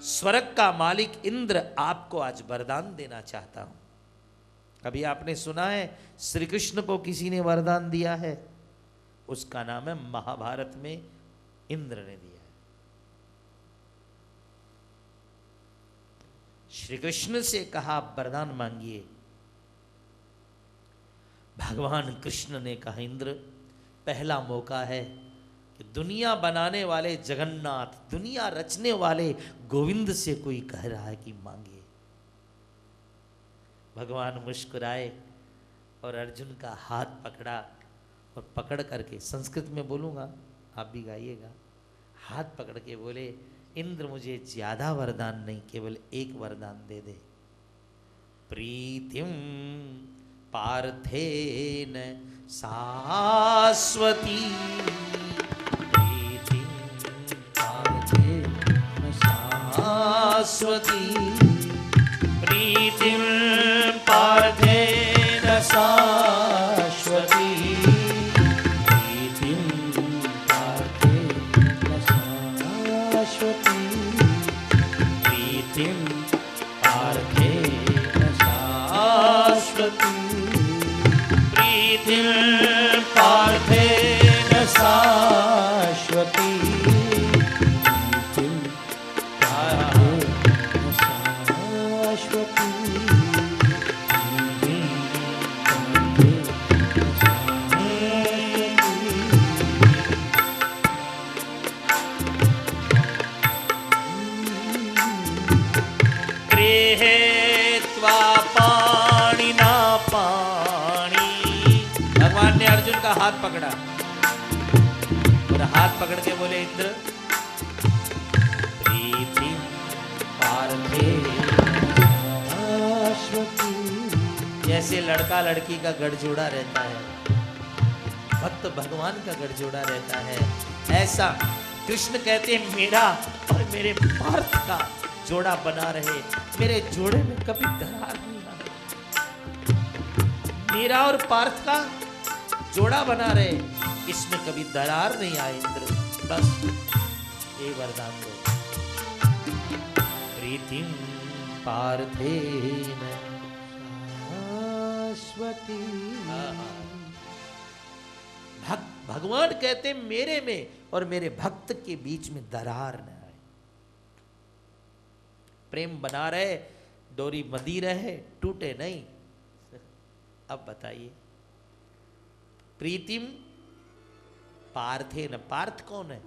स्वर्ग का मालिक इंद्र आपको आज वरदान देना चाहता हूं। कभी आपने सुना है श्री कृष्ण को किसी ने वरदान दिया है? उसका नाम है महाभारत में इंद्र ने दिया है। श्री कृष्ण से कहा वरदान मांगिए। भगवान कृष्ण ने कहा इंद्र, पहला मौका है कि दुनिया बनाने वाले जगन्नाथ, दुनिया रचने वाले गोविंद से कोई कह रहा है कि मांगिए। भगवान मुस्कुराए और अर्जुन का हाथ पकड़ा और पकड़ करके, संस्कृत में बोलूंगा आप भी गाइएगा, हाथ पकड़ के बोले, इंद्र मुझे ज्यादा वरदान नहीं, केवल एक वरदान दे दे। प्रीतिम पार्थेन शाश्वती, प्रीतिम पार्थेन शाश्वती, प्रीतिम पार्थेन शाश्वती, प्रीतिम पार्थेन शाश्वती, प्रीतिम पार्थेन शाश्वती, प्रीतिम पार्थेन शाश्वती, प्रीतिम पार्थेन शाश्वती, गृहे त्वा पाणिना पाणी। भगवान ने अर्जुन का हाथ पकड़ा और हाथ पकड़ के बोले, इंद्र प्रीति पार्थेन शाश्वती। जैसे लड़का लड़की का गठजोड़ा रहता है, भक्त भगवान का गठजोड़ा रहता है, ऐसा कृष्ण कहते हैं मेरा और मेरे पार्थ का जोड़ा बना रहे, मेरे जोड़े में कभी दरार नहीं आए। मेरा और पार्थ का जोड़ा बना रहे, इसमें कभी दरार नहीं आए इंद्र, बस ये वरदान दो। प्रीतिम पार्थेन शाश्वती। भगवान कहते मेरे में और मेरे भक्त के बीच में दरार न आए, प्रेम बना रहे, डोरी बंधी रहे, टूटे नहीं। अब बताइए, प्रीतिम पार्थेन, पार्थ कौन है?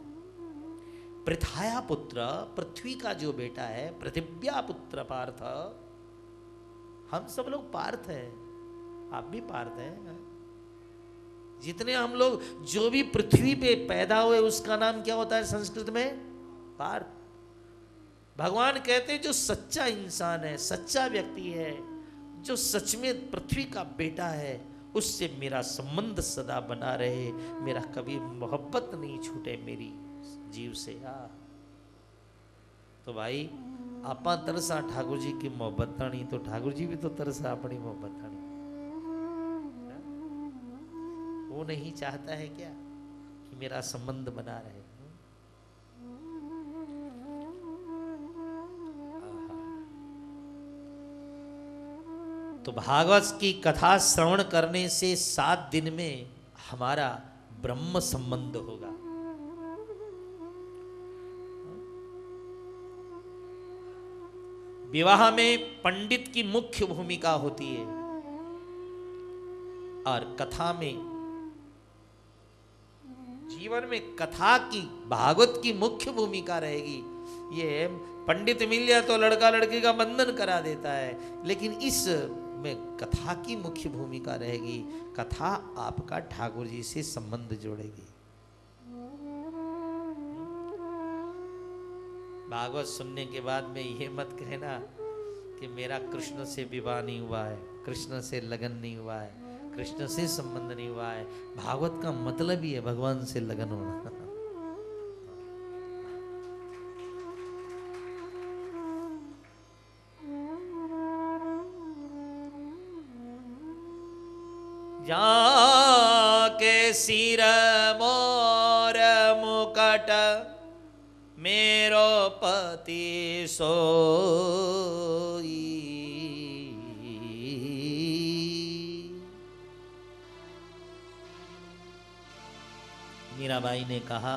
पृथाया पुत्र, पृथ्वी का जो बेटा है, पृथिव्या पुत्र पार्थ। हम सब लोग पार्थ हैं, आप भी पार्थ हैं। जितने हम लोग जो भी पृथ्वी पे पैदा हुए उसका नाम क्या होता है संस्कृत में? पार्थ। भगवान कहते हैं जो सच्चा इंसान है, सच्चा व्यक्ति है, जो सच में पृथ्वी का बेटा है, उससे मेरा संबंध सदा बना रहे, मेरा कभी मोहब्बत नहीं छूटे मेरी जीव से। तो भाई आपा तरसा ठाकुर जी की मोहब्बत ताणी, तो ठाकुर जी भी तो तरसा अपनी मोहब्बत ताणी। वो नहीं चाहता है क्या कि मेरा संबंध बना रहे? तो भागवत की कथा श्रवण करने से 7 दिन में हमारा ब्रह्म संबंध होगा। विवाह में पंडित की मुख्य भूमिका होती है और कथा में, जीवन में कथा की, भागवत की मुख्य भूमिका रहेगी। ये पंडित मिल जाए तो लड़का लड़की का बंधन करा देता है, लेकिन इस में कथा की मुख्य भूमिका रहेगी। कथा आपका ठाकुर जी से संबंध जोड़ेगी। भागवत सुनने के बाद में ये मत कहना कि मेरा कृष्ण से विवाह नहीं हुआ है, कृष्ण से लगन नहीं हुआ है, कृष्ण से संबंध नहीं हुआ है। भागवत का मतलब ही है भगवान से लगन होना। जाके सिर मोर मुकट मेरो पति सोई। मीराबाई ने कहा,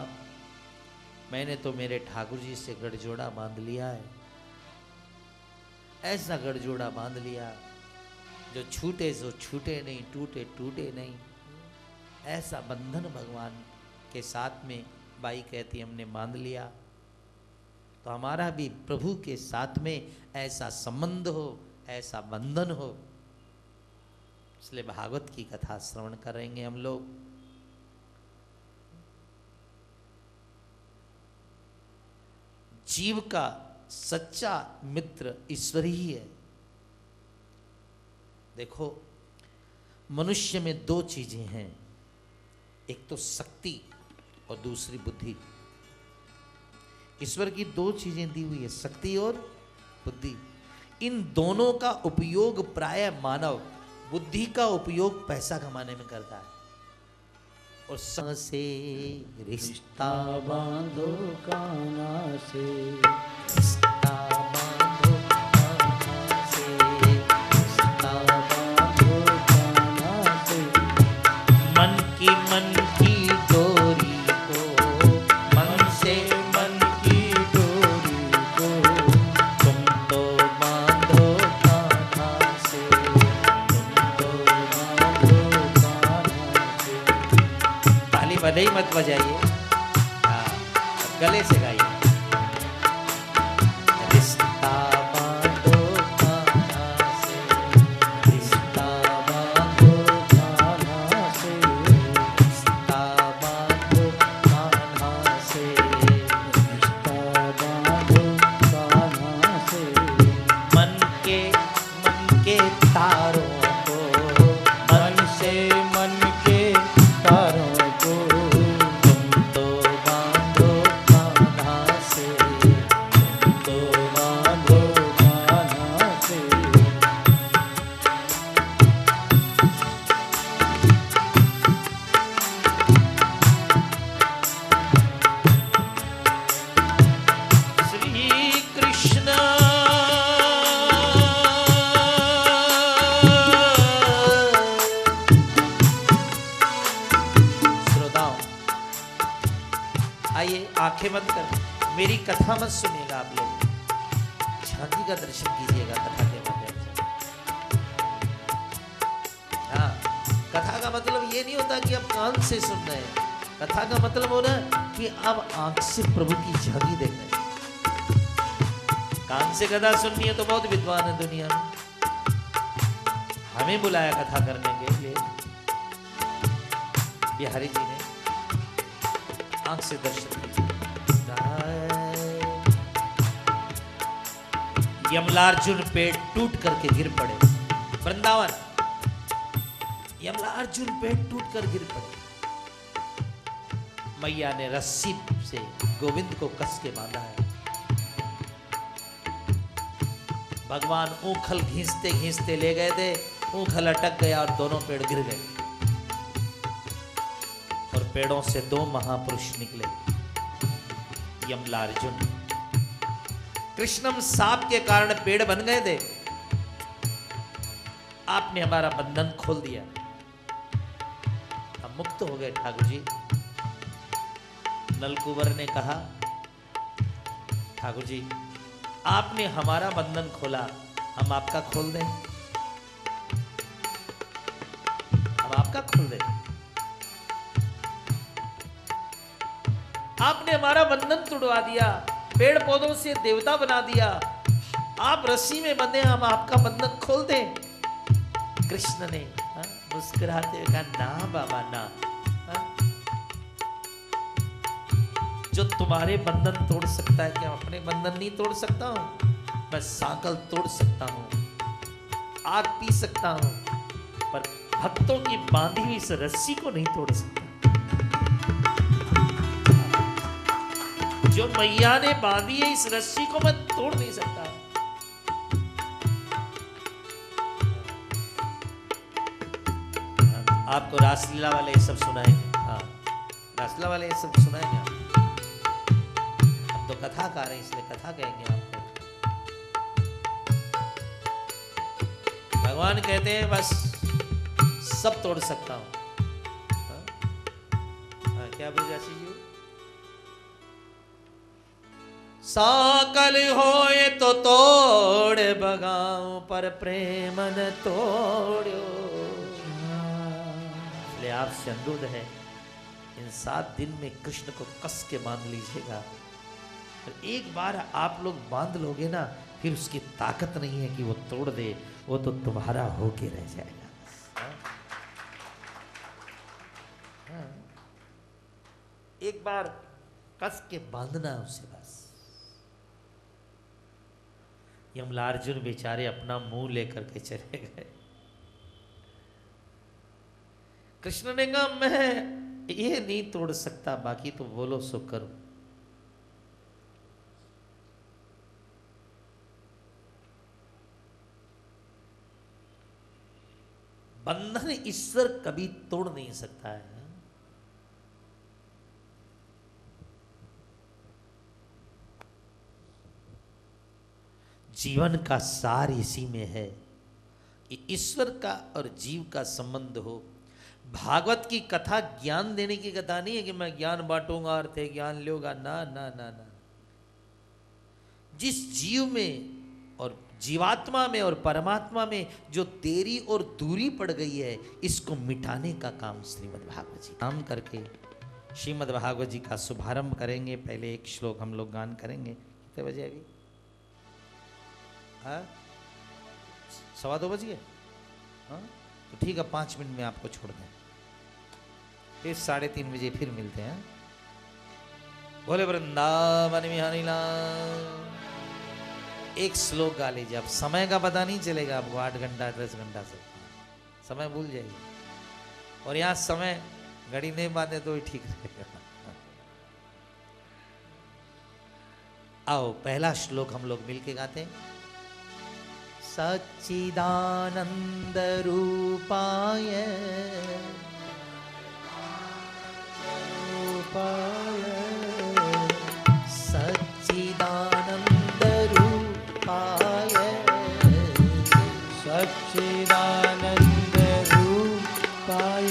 मैंने तो मेरे ठाकुर जी से गठजोड़ा बांध लिया है, ऐसा गठजोड़ा बांध लिया जो छूटे सो छूटे नहीं, टूटे टूटे नहीं। ऐसा बंधन भगवान के साथ में बाई कहती हमने बांध लिया, तो हमारा भी प्रभु के साथ में ऐसा संबंध हो, ऐसा बंधन हो। इसलिए भागवत की कथा श्रवण करेंगे हम लोग। जीव का सच्चा मित्र ईश्वर ही है। देखो, मनुष्य में दो चीजें हैं, एक तो शक्ति और दूसरी बुद्धि। ईश्वर की दो चीजें दी हुई है, शक्ति और बुद्धि। इन दोनों का उपयोग प्राय मानव बुद्धि का उपयोग पैसा कमाने में करता है। और से रिश्ता बांधो काना से, रिश्ता बांधो काना से, रिश्ता बांधो काना से, मन की डोरी को, मन से मन की डोरी को, तुम तो बांधो काना से, तुम तो बांधो काना से। ताली बधाई मत बजाइए, गले से गाइए। रिश्ता बांधो काना से, रिश्ता बांधो काना से, रिश्ता बांधो काना से, रिश्ता बांधो काना से। मन के तारों को, मन से मन के तारों को, तुम तो बांधो कान्हा से, तुम तो बांधो कान्हा से। श्री कृष्ण श्रोताओ, आइए आंखें बंद कर मेरी कथा मत सुनिएगा, आप लोग झांकी का दर्शन कीजिएगा कथा के माध्यम से। हाँ, कथा का मतलब ये नहीं होता कि आप कान से सुन रहे हैं, कथा का मतलब हो रहा है कि आप आंख से प्रभु की झांकी देख रहे हैं। कान से कथा सुननी है तो बहुत विद्वान है दुनिया में, हमें बुलाया कथा करने के लिए बिहारी जी ने। आंख से दर्शन कीजिए। यमलार्जुन पेड़ टूट करके गिर पड़े, वृंदावन यमलार्जुन पेड़ टूट कर गिर पड़े। मैया ने रस्सी से गोविंद को कस के बांधा है। भगवान ऊखल घींचते घींचते ले गए थे, ऊखल अटक गया और दोनों पेड़ गिर गए। और पेड़ों से दो महापुरुष निकले, यमलार्जुन। कृष्णम साप के कारण पेड़ बन गए थे, आपने हमारा बंधन खोल दिया, हम मुक्त हो गए ठाकुर जी। नलकुबर ने कहा, ठाकुर जी आपने हमारा बंधन खोला, हम आपका खोल दें, हम आपका खोल दें। आपने हमारा बंधन तोड़वा दिया, पेड़ पौधों से देवता बना दिया, आप रस्सी में बंधे, हम आपका बंधन खोल दें। कृष्ण ने मुस्कुराते हुए कहा, ना बाबा ना, जो तुम्हारे बंधन तोड़ सकता है क्या अपने बंधन नहीं तोड़ सकता हूं? मैं सांकल तोड़ सकता हूं, आग पी सकता हूं, पर भक्तों की बांधी हुई इस रस्सी को नहीं तोड़ सकता। जो मैया ने बांधी है इस रस्सी को मैं तोड़ नहीं सकता। आपको रासलीला वाले ये सब सुनाएंगे, हाँ रासलीला वाले ये सब सुनाएंगे। आप तो कथाकार हैं इसलिए कथा कहेंगे आपको। भगवान कहते हैं बस सब तोड़ सकता हूं। क्या ब्रजवासी जी? साकल होए तो तोड़ बगाऊं पर प्रेम न तोड़ो। इसलिए आपसे अनुरोध है इन 7 दिन में कृष्ण को कस के बांध लीजिएगा। एक बार आप लोग बांध लोगे ना फिर उसकी ताकत नहीं है कि वो तोड़ दे, वो तो तुम्हारा होके रह जाएगा। एक बार कस के बांधना उसे बस। यमलार्जुन बेचारे अपना मुंह लेकर के चले गए। कृष्ण ने कहा मैं ये नहीं तोड़ सकता, बाकी तो बोलो सो करो। बंधन ईश्वर कभी तोड़ नहीं सकता है। जीवन का सार इसी में है कि ईश्वर का और जीव का संबंध हो। भागवत की कथा ज्ञान देने की कथा नहीं है कि मैं ज्ञान बांटूंगा अर्थ है ज्ञान लोगा, ना ना ना ना। जिस जीव में और जीवात्मा में और परमात्मा में जो देरी और दूरी पड़ गई है, इसको मिटाने का काम श्रीमद् भागवत जी काम करके श्रीमद् भागवत जी का शुभारंभ करेंगे। पहले एक श्लोक हम लोग गान करेंगे। कितने बजे अभी? 2:15 बज गए। हाँ तो ठीक है, 5 मिनट में आपको छोड़ दें, फिर 3:30 बजे फिर मिलते हैं। बोले वृंदावन बिहारी लाल। एक श्लोक गा लीजिए। अब समय का पता नहीं चलेगा आपको, 8 घंटा 10 घंटा से समय भूल जाइए। और यहाँ समय घड़ी नहीं बांधे तो ही ठीक रहेगा। आओ पहला श्लोक हम लोग मिलके गाते हैं। सच्चिदानंद रूपाय सच्चिदानंद रूपाय सच्चिदानंद रूपाय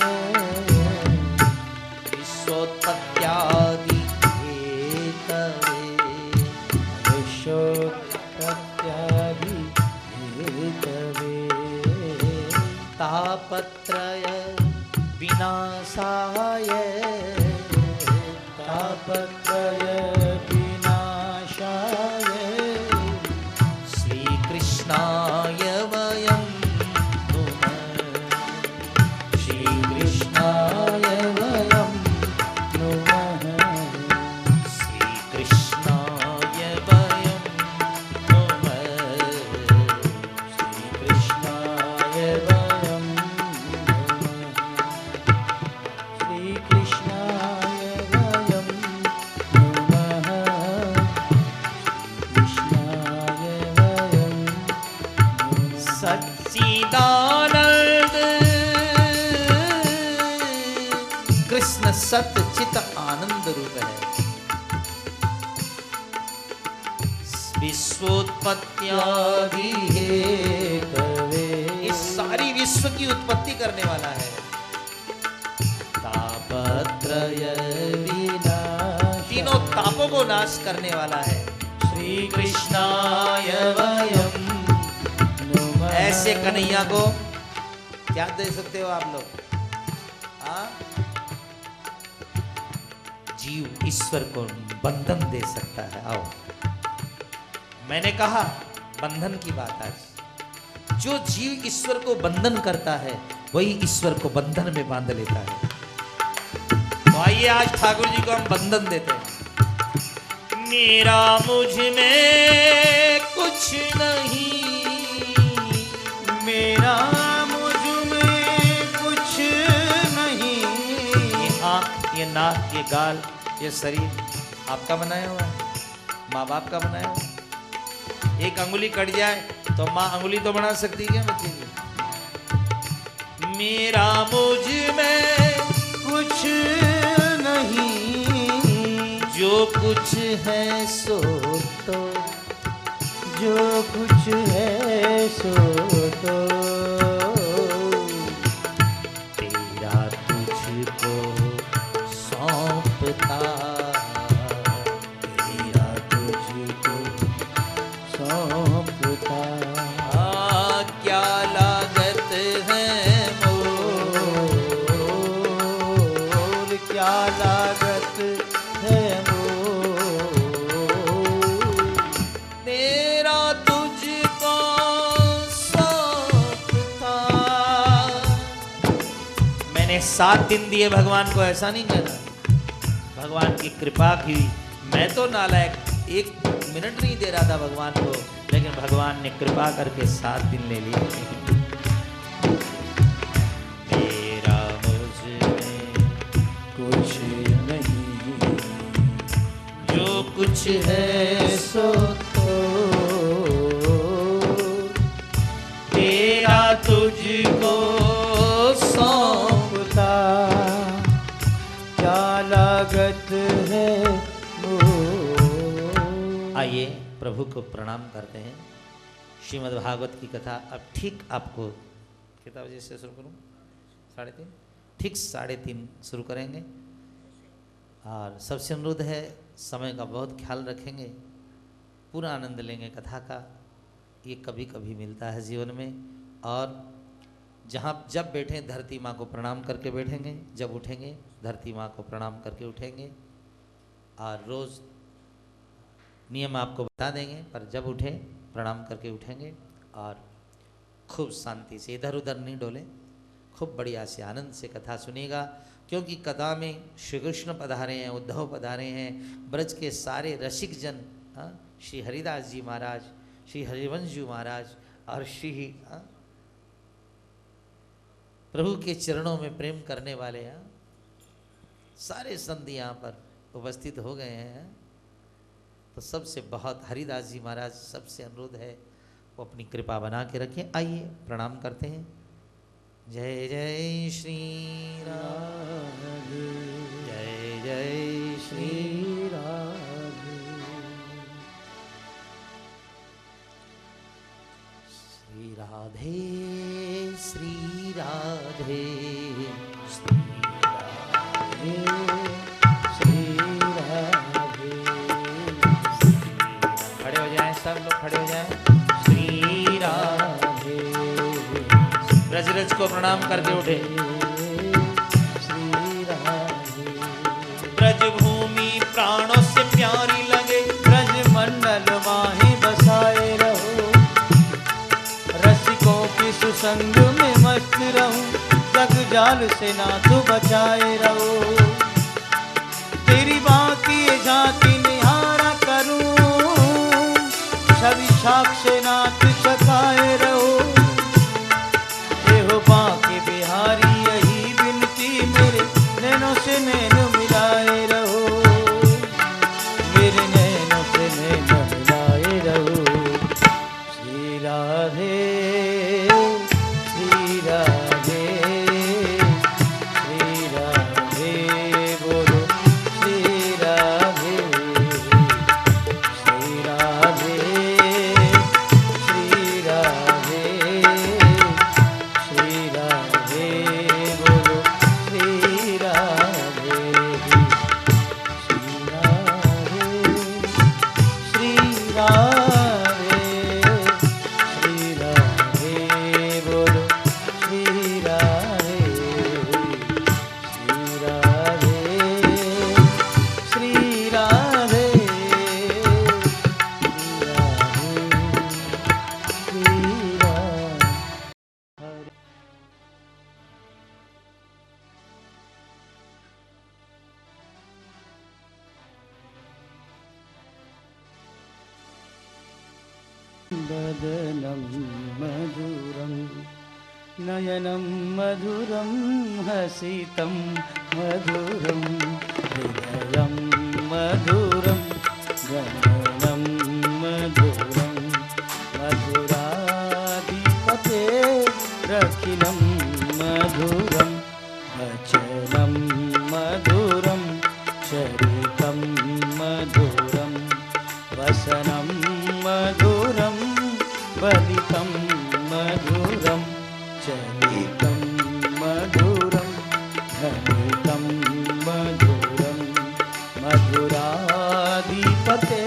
विश्वोत्पत्त्यादि हेतवे विश्वोत्पत्त्यादि हेतवे तापत्रय विनाशाय तापत्रय विनाशाय श्रीकृष्णाय वयं नुमः श्रीकृष्णाय वयं नुमः श्रीकृष्णाय वयं नुमः श्रीकृष्णाय वयं नुमः श्रीकृष्णाय वयं नुमः श्रीकृष्णाय वयं सच्चिदानंद कृष्ण सत्य चित आनंद रूप है। विश्वोत्पत्त्यादि हेतवे इस सारी विश्व की उत्पत्ति करने वाला है। तापत्रय विनाश तीनों तापों को नाश करने वाला है। श्री कृष्णाय वयं नुमः ऐसे कन्हैया को क्या दे सकते हो आप लोग? जीव ईश्वर को बंधन दे सकता है। आओ मैंने कहा बंधन की बात आज। जो जीव ईश्वर को बंधन करता है वही ईश्वर को बंधन में बांध लेता है। तो आइए आज ठाकुर जी को हम बंधन देते हैं। मेरा मुझ में कुछ नहीं, मेरा मुझ में कुछ नहीं। ये आँख, ये नाक, ये गाल, ये शरीर आपका बनाया हुआ है, माँ बाप का बनाया हुआ है। एक अंगुली कट जाए तो माँ अंगुली तो बना सकती है क्या बच्चे की? मेरा मुझ में कुछ नहीं, जो जो कुछ है सो तो, जो कुछ है सो तो तेरा तुझको सौंपता, तेरा तुझको सौंपता। क्या लागत है मोल, क्या लागत है मोल, तेरा तुझको सौंपता। मैंने 7 दिन दिए भगवान को, ऐसा नहीं कहना। भगवान की कृपा की, मैं तो नालायक 1 मिनट नहीं दे रहा था भगवान को, लेकिन भगवान ने कृपा करके 7 दिन ले लिए। मेरा मुझ में कुछ नहीं, जो कुछ है सो तो तेरा तुझको सौंपता। क्या लागत है मोल। आइए प्रभु को प्रणाम करते हैं। श्रीमद् भागवत की कथा अब ठीक आपको कितना बजे से शुरू करूं? 3:30? ठीक 3:30 शुरू करेंगे। और सबसे अनुरोध है, समय का बहुत ख्याल रखेंगे, पूरा आनंद लेंगे कथा का। ये कभी कभी मिलता है जीवन में। और जहाँ जब बैठें धरती माँ को प्रणाम करके बैठेंगे, जब उठेंगे धरती माँ को प्रणाम करके उठेंगे। और रोज़ नियम आपको बता देंगे, पर जब उठें प्रणाम करके उठेंगे। और खूब शांति से इधर उधर नहीं डोलें, खूब बढ़िया से आनंद से कथा सुनिएगा। क्योंकि कथा में श्री कृष्ण पधारे हैं, उद्धव पधारे हैं, ब्रज के सारे रसिक जन, श्री हरिदास जी महाराज, श्री हरिवंश जी महाराज और श्री प्रभु के चरणों में प्रेम करने वाले सारे संत यहाँ पर उपस्थित हो गए हैं। तो सबसे बहुत हरिदास जी महाराज सबसे अनुरोध है वो अपनी कृपा बना के रखें। आइए प्रणाम करते हैं। जय जय श्री राम, जय जय श्री राम। श्री राधे श्री राधे श्री राधे। खड़े हो जाएं, सब लोग खड़े हो जाएं। श्री राधे। ब्रजरज को प्रणाम करके उठे। श्री राधे। ब्रज भूमि प्राणों से प्यारी लगे, ब्रज मंडल माही बसाए रहो, रसिकों की सुसंग में मस्त रहूं, जग जाल से नाथ बचाए रहो। तेरी बाकी ये झांकी निहारा करूं, छवि साक्ष नाथ छकाए रहो। बाके बिहारी यही विनती, मेरे नैनों से नैन मिलाए रहो, मेरे नैनों से नैन मिलाए रहो। श्री राधे श्री राधे श्री राधे, बोलो श्री राधे श्री राधे श्री राधे श्री राधे, बोलो श्री राधे श्री राधे श्री राधे श्री राधे, बोलो श्री राधे श्री राधे श्री राधे श्री राधे। वदनं मधुरं नयनं मधुरं हसितं मधुरं हृदयं मधुरं गमनं मधुरं मधुराधिपते रखिलं मधुरं वचनं मधुरं चरितं बलितं मधुरं चरितं मधुरं घनितं मधुरं मधुराधिपते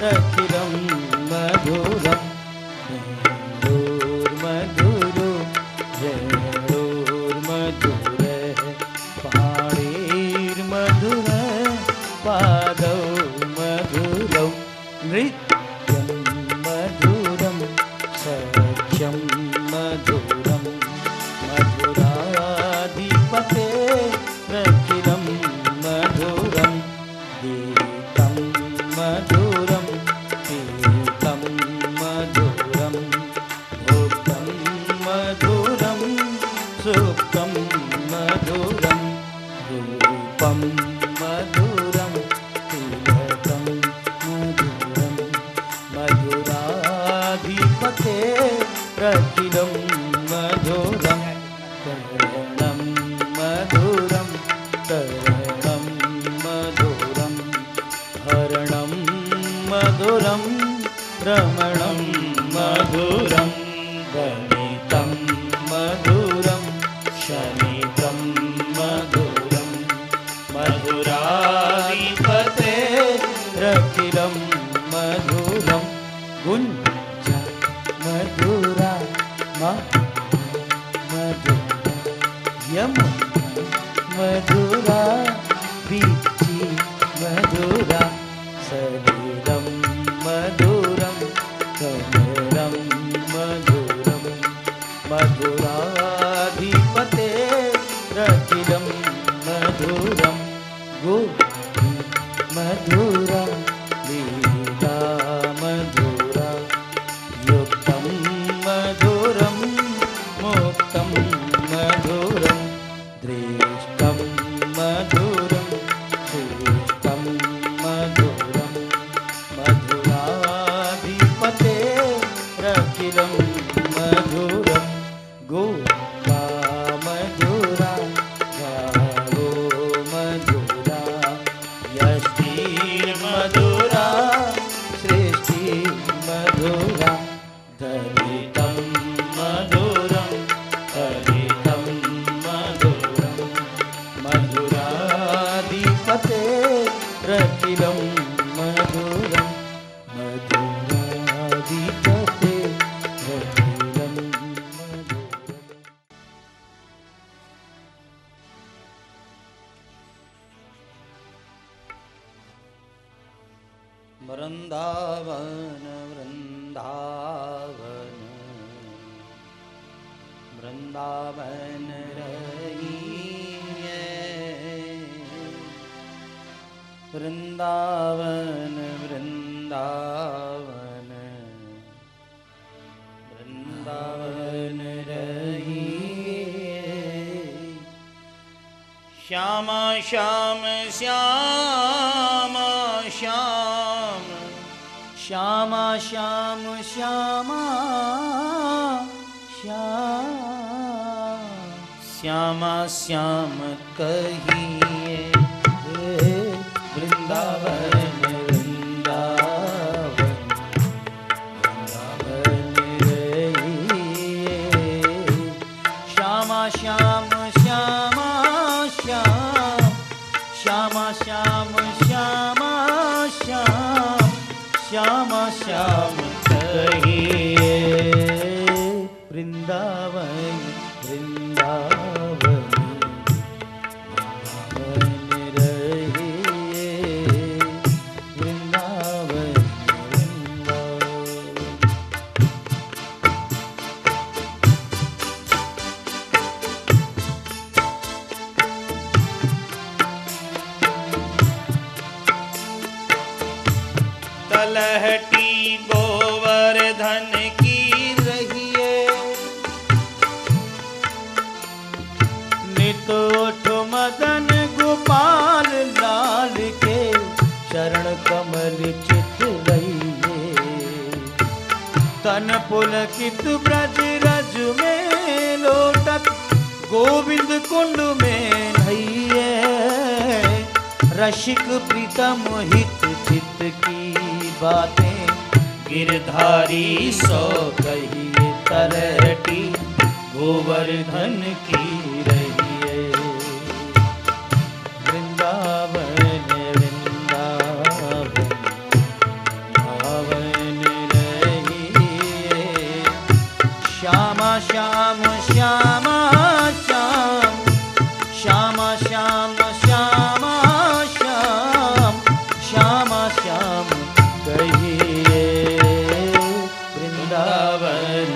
रखिलं मधुरं मधुरो जयोर्मधुरः पाणिर्मधुरः पादौ मधुरौ नृत्यं मधुरं सख्यं मधुरं मधुराधिपते रखिलं मधुरं गीतं मधुरं पीतं मधुरं भोक्तं मधुरं सुप्तं मधुरं रूपं मधुरं तिलकं मधुरं मधुराधिपते रखिलं मधुरं करणं मधुरं तरणं मधुरं हरणं मधुरं रमणं मधुरं गणितं मधुरं शमितं मधुरं मधुराधिपते रखिलं मधुरं गुञ्ज मधुरा मधुरा यमुना मधुरा बीची मधुरा शरीरं मधुरं कमरं मधुरं मधुराधिपते रखिलं मधुरं गोपी मधुरा लीला मधुरा युक्तं मधुरं मुक्तं मधुरं दृष्टं मधुरं श्रेष्ठं मधुरं मधुराधिपते रखिलं मधुरं गोपा मधुरा गावो मधुरा यष्टिर्मधुरा श्रेष्ठिर्मधुरा दरितं मधुरं हरितं मधुरं मधुराधिपते रखिलं मधुरं मधुराधिपते रखिलं मधुरम्। वृंदावन वृंदावन वृंदावन रहिए वृंदावन वृंदावन वृंदावन रहिए श्यामा श्याम श्यामा श्याम श्यामा श्याम श्यामा श्यामा श्याम कहिए वृंदावन वृंदावन वृंदावन रहिए श्यामा श्याम श्यामा श्याम श्यामा श्याम श्यामा श्याम श्यामा श्याम कहिए वृंदावन वृंदावन वृंदावन रहिए वृंदावन वृंदावन। तलहटी गोवर्धन की रहिए नितोठ मदन गोपाल लाल के चरण कमल चित रहिए तन पुलकित ब्रज रज में लोटत गोविंद कुंड में नहिए रसिक प्रीतम हित चित की बातें गिरधारी सो रहती गोवर्धन की रहिए। वृंदावन वृंदावन वृंदावन रहिए। श्यामा श्याम श्यामा श्याम श्यामा श्याम श्यामा श्याम श्यामा श्याम कहिए। वृंदावन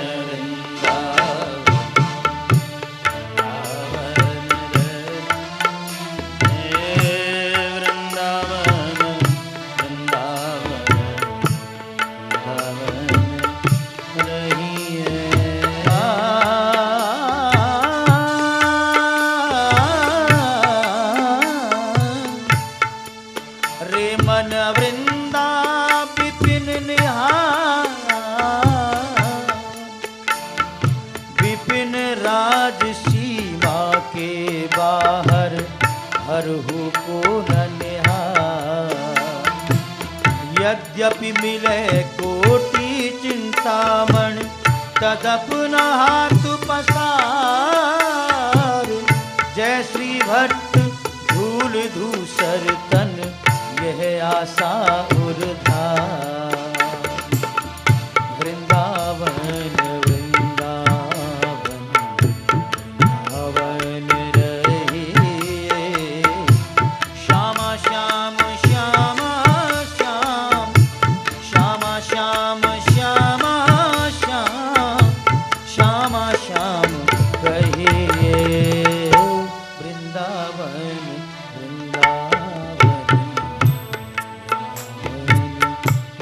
यद्यपि मिले कोटि चिंतामण तदपना हाथ पसार। जय श्री भट्ट धूल धूसर तन यह आशा उर्धार। वृंदावन वृंदावन वृंदावन रहिए। श्यामा श्याम श्यामा श्याम श्यामा श्याम श्यामा श्याम श्यामा श्याम कहिए। वृंदावन वृंदावन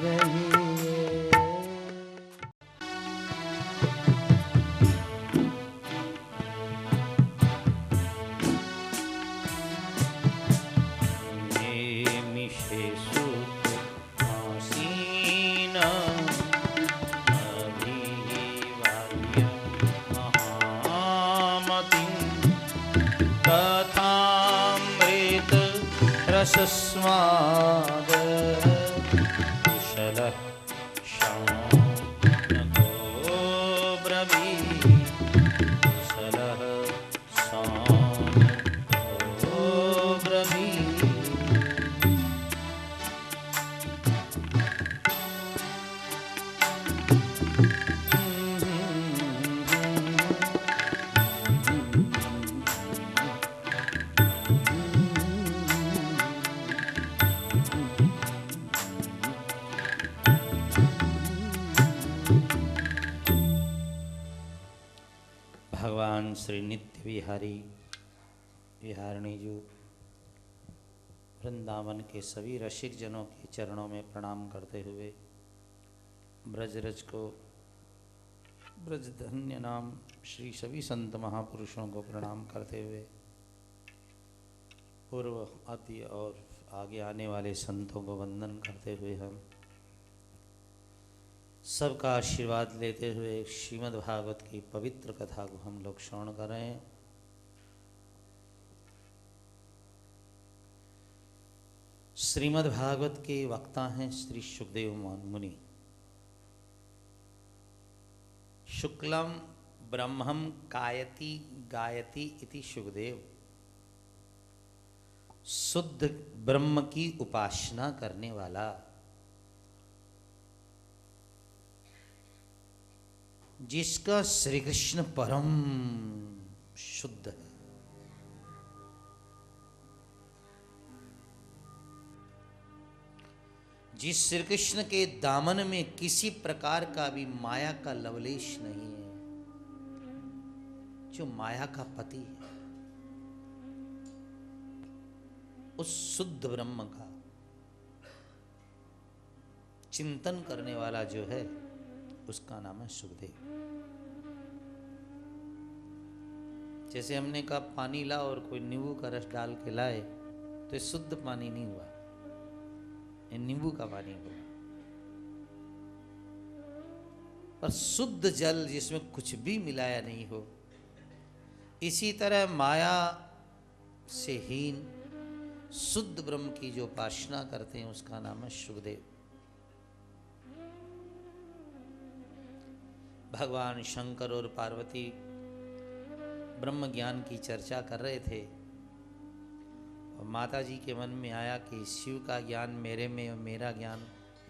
रहिए। निमिषेषु आसीन अभिवाद्य महामतिं कथामृत रसस्वाद कुशलः शानको ब्रवीत्। कुशलः शानको ब्रवीत्। भगवान श्री नित्य विहारी विहारिणी जी वृंदावन के सभी रसिक जनों के चरणों में प्रणाम करते हुए ब्रजरज को ब्रजधन्य नाम श्री सभी संत महापुरुषों को प्रणाम करते हुए पूर्व आदि और आगे आने वाले संतों को वंदन करते हुए हम सबका आशीर्वाद लेते हुए श्रीमद् भागवत की पवित्र कथा को हम लोग श्रवण कर रहे हैं। श्रीमद् भागवत के वक्ता हैं श्री सुखदेव मुनि। शुक्लम ब्रह्मम कायति गायति इति सुखदेव। शुद्ध ब्रह्म की उपासना करने वाला, जिसका श्री कृष्ण परम शुद्ध है, जिस श्री कृष्ण के दामन में किसी प्रकार का भी माया का लवलेश नहीं है, जो माया का पति है, उस शुद्ध ब्रह्म का चिंतन करने वाला जो है उसका नाम है सुखदेव। जैसे हमने कहा पानी ला और कोई नींबू का रस डाल के लाए तो ये शुद्ध पानी नहीं हुआ, ये नींबू का पानी हुआ। पर शुद्ध जल जिसमें कुछ भी मिलाया नहीं हो, इसी तरह माया से हीन शुद्ध ब्रह्म की जो उपासना करते हैं उसका नाम है सुखदेव। भगवान शंकर और पार्वती ब्रह्म ज्ञान की चर्चा कर रहे थे और माता जी के मन में आया कि शिव का ज्ञान मेरे में और मेरा ज्ञान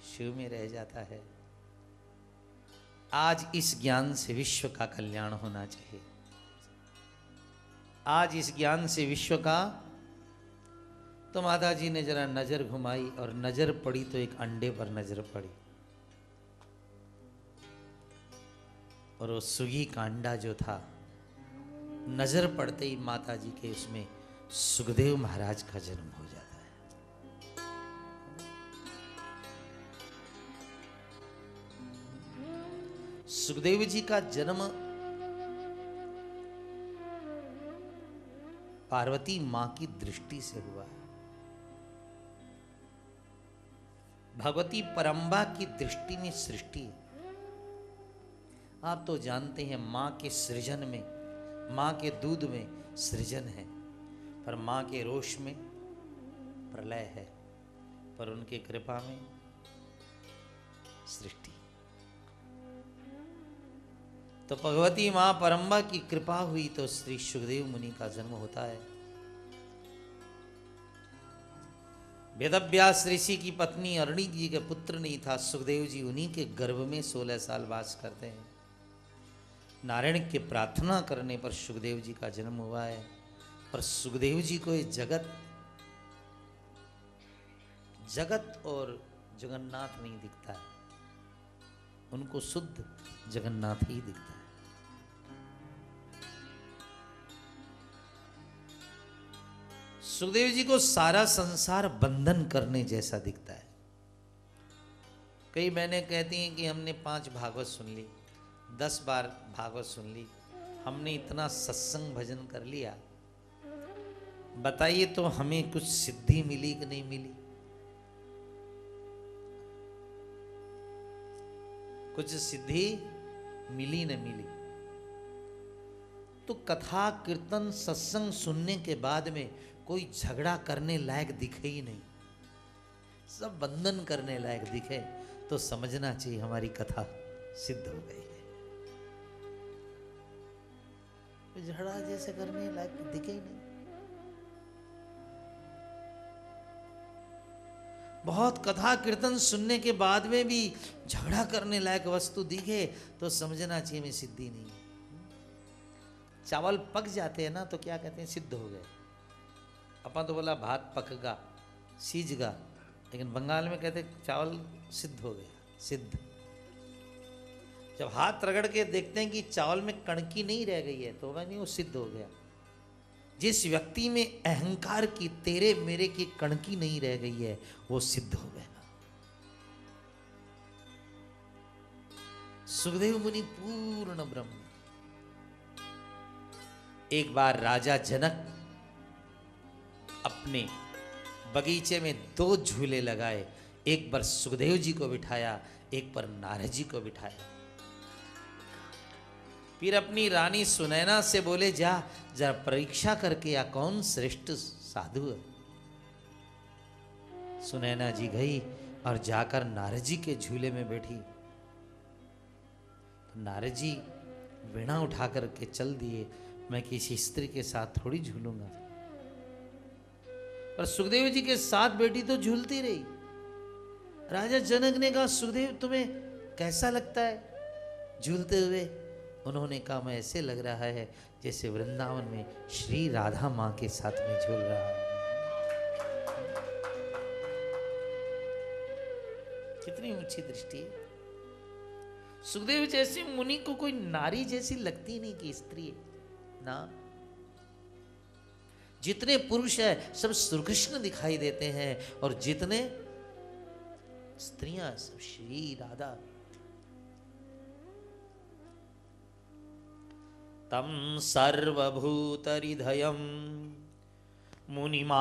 शिव में रह जाता है। आज इस ज्ञान से विश्व का कल्याण होना चाहिए। आज इस ज्ञान से विश्व का। तो माता जी ने जरा नजर घुमाई और नजर पड़ी तो एक अंडे पर नजर पड़ी और वो सुगी का अंडा जो था, नजर पड़ते ही माता जी के उसमें सुखदेव महाराज का जन्म हो जाता है। सुखदेव जी का जन्म पार्वती मां की दृष्टि से हुआ है। भगवती परम्बा की दृष्टि में सृष्टि है। आप तो जानते हैं मां के सृजन में, मां के दूध में सृजन है, पर मां के रोष में प्रलय है, पर उनके कृपा में सृष्टि। तो भगवती मां परम्बा की कृपा हुई तो श्री सुखदेव मुनि का जन्म होता है। वेदव्यास ऋषि की पत्नी अरणी जी के पुत्र नहीं था सुखदेव जी, उन्हीं के गर्भ में 16 साल वास करते हैं। नारायण के प्रार्थना करने पर सुखदेव जी का जन्म हुआ है। पर सुखदेव जी को ये जगत और जगन्नाथ नहीं दिखता है, उनको शुद्ध जगन्नाथ ही दिखता है। सुखदेव जी को सारा संसार बंधन करने जैसा दिखता है। कई बहनें कहती हैं कि हमने 5 भागवत सुन ली, 10 बार भागवत सुन ली, हमने इतना सत्संग भजन कर लिया, बताइए तो हमें कुछ सिद्धि मिली कि नहीं मिली? कुछ सिद्धि मिली न मिली? तो कथा कीर्तन सत्संग सुनने के बाद में कोई झगड़ा करने लायक दिखे ही नहीं, सब बंधन करने लायक दिखे तो समझना चाहिए हमारी कथा सिद्ध हो गई है। झगड़ा जैसे करने लायक दिखे ही नहीं। बहुत कथा कीर्तन सुनने के बाद में भी झगड़ा करने लायक वस्तु दिखे तो समझना चाहिए में सिद्धि नहीं है। चावल पक जाते हैं ना तो क्या कहते हैं, सिद्ध हो गए। अपन तो बोला भात पकगा, सीजगा, लेकिन बंगाल में कहते चावल सिद्ध हो गया, सिद्ध। जब हाथ रगड़ के देखते हैं कि चावल में कणकी नहीं रह गई है तो नहीं, वो सिद्ध हो गया। जिस व्यक्ति में अहंकार की, तेरे मेरे की कणकी नहीं रह गई है, वो सिद्ध हो गया। सुखदेव मुनि पूर्ण ब्रह्म। एक बार राजा जनक अपने बगीचे में 2 झूले लगाए, एक पर सुखदेव जी को बिठाया, एक पर नारद जी को बिठाया। फिर अपनी रानी सुनैना से बोले, जा जरा परीक्षा करके या कौन श्रेष्ठ साधु है। सुनैना जी गई और जाकर नारद जी के झूले में बैठी। तो नारद जी वीणा उठा करके चल दिए, मैं किसी स्त्री के साथ थोड़ी झूलूंगा। पर सुखदेव जी के साथ बैठी तो झूलती रही। राजा जनक ने कहा, सुखदेव तुम्हें कैसा लगता है झूलते हुए? उन्होंने कहा, मैं ऐसे लग रहा है जैसे वृंदावन में श्री राधा मां के साथ में झूल रहा हूं। कितनी ऊंची दृष्टि है। सुखदेव जैसे मुनि को कोई नारी जैसी लगती नहीं कि स्त्री है ना। जितने पुरुष है सब श्रीकृष्ण दिखाई देते हैं और जितने स्त्रियां सब श्री राधा। तम सर्वभूतहृदयं मुनिमानतोस्मि।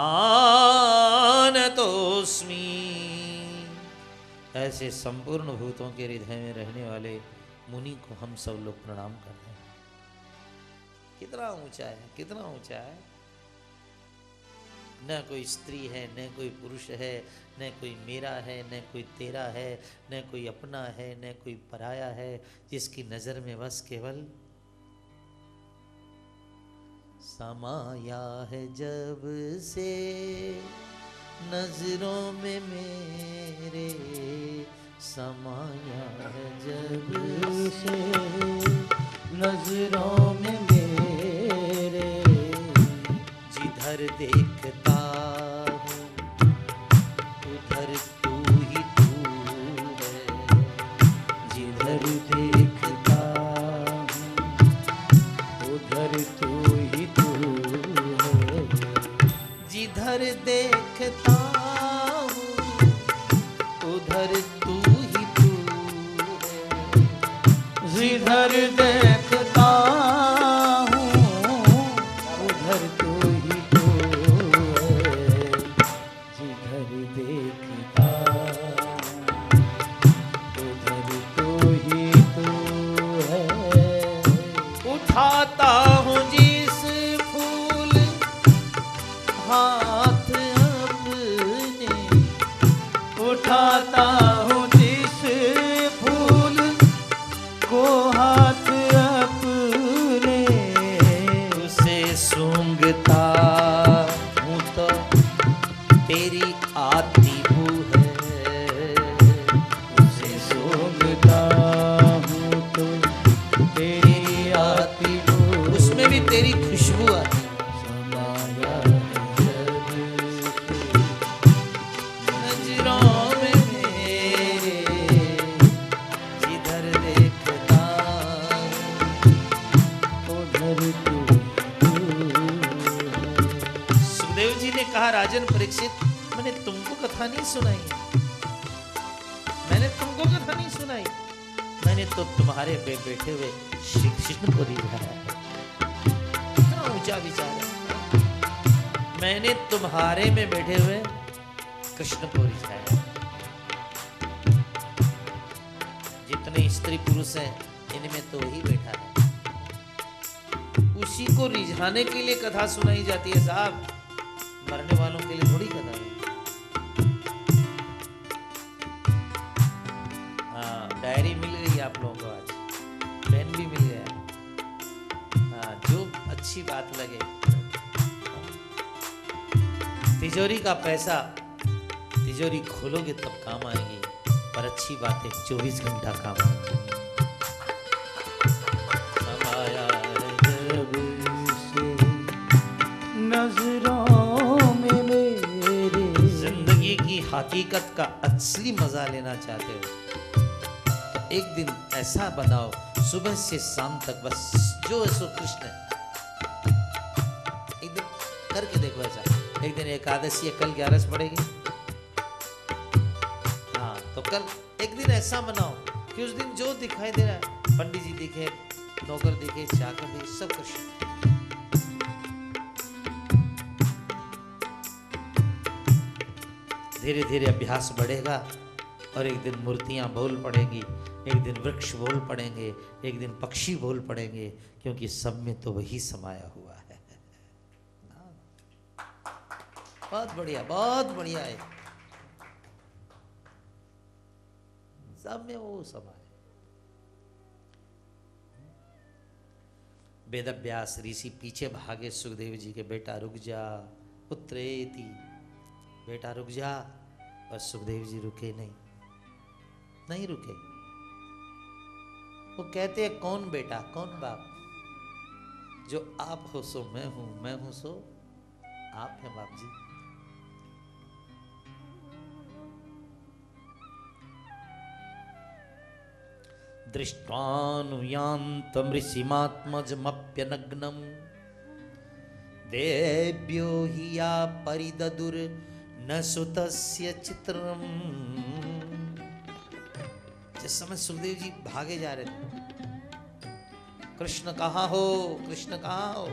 ऐसे संपूर्ण भूतों के हृदय में रहने वाले मुनि को हम सब लोग प्रणाम करते हैं। कितना ऊंचा है, कितना ऊंचा है। न कोई स्त्री है, न कोई पुरुष है, न कोई मेरा है, न कोई तेरा है, न कोई अपना है, न कोई पराया है, जिसकी नजर में बस केवल समाया है जब से नजरों में मेरे, समाया है जब से नजरों में मेरे, जिधर देखता हूँ उधर तू ही तू है, जिधर देखता हूँ उधर तू ही तू है, जिधर देखता हूँ उधर तू ही तू है, जिधर देखता हूँ उधर तू ही तू है, जिधर देखता उधर तू ही तू है। उठाता हूँ जिस फूल हाथ अपने, उठाता हूँ जिस फूल को हाथ अपने, उसे सूंघता हूँ तो तेरी आती बू है, उसे सूंघता हूँ तो तेरी आती हूँ, उसमें भी तेरी खुशबू आती है। समाया है नजरों में मेरे, जिधर देखता उधर तू सुखदेव जी ने कहा, राजन परीक्षित, मैंने तुमको कथा नहीं सुनाई, मैंने तुमको कथा नहीं सुनाई, मैंने तो तुम्हारे पे बैठे हुए श्री कृष्ण को रिझाया है। इतना ऊंचा विचार है। मैंने तुम्हारे में बैठे हुए कृष्ण को रिझाया। जितने स्त्री पुरुष हैं इनमें तो वही बैठा है। उसी को रिझाने के लिए कथा सुनाई जाती है साहब, मरने वालों के लिए थोड़ी कथा है। हाँ, डायरी मिल गई आप लोगों को, आज पेन भी मिल गया। हाँ, जो अच्छी बात लगे। तिजोरी का पैसा तिजोरी खोलोगे तब काम आएगी, पर अच्छी बातें 24 घंटा काम आएगी। समाया है जब से नजरों में मेरे, जिंदगी की हकीकत का असली मजा लेना चाहते हो तो एक दिन ऐसा बनाओ, सुबह से शाम तक बस जो है सो कृष्ण है। एक दिन करके देखो ऐसा। एक दिन एकादशी है, कल 11 पड़ेगी। हाँ, तो कल एक दिन ऐसा बनाओ कि उस दिन जो दिखाई दे रहा है, पंडित जी दिखे, नौकर दिखे, चाकर दिखे, सब कृष्ण। धीरे धीरे अभ्यास बढ़ेगा और एक दिन मूर्तियां बोल पड़ेंगी, एक दिन वृक्ष बोल पड़ेंगे, एक दिन पक्षी बोल पड़ेंगे, क्योंकि सब में तो वही समाया हुआ है। बहुत बढ़िया है, सब में वो समाया। वेदव्यास ऋषि पीछे भागे सुखदेव जी के, बेटा रुक जा पुत्रेति, बेटा रुक जा। और सुखदेव जी रुके नहीं रुके। वो कहते हैं, कौन बेटा कौन बाप, जो आप हो सो मैं हूं, मैं हूं सो आप हैं बाप जी। दृष्ट्वानुयान्तमृषिमात्मजमप्यनग्नं देव्यो हि या परिददुर न सुतस्य चित्रम। जिस समय सुखदेव जी भागे जा रहे थे, कृष्ण कहाँ हो, कृष्ण कहाँ हो,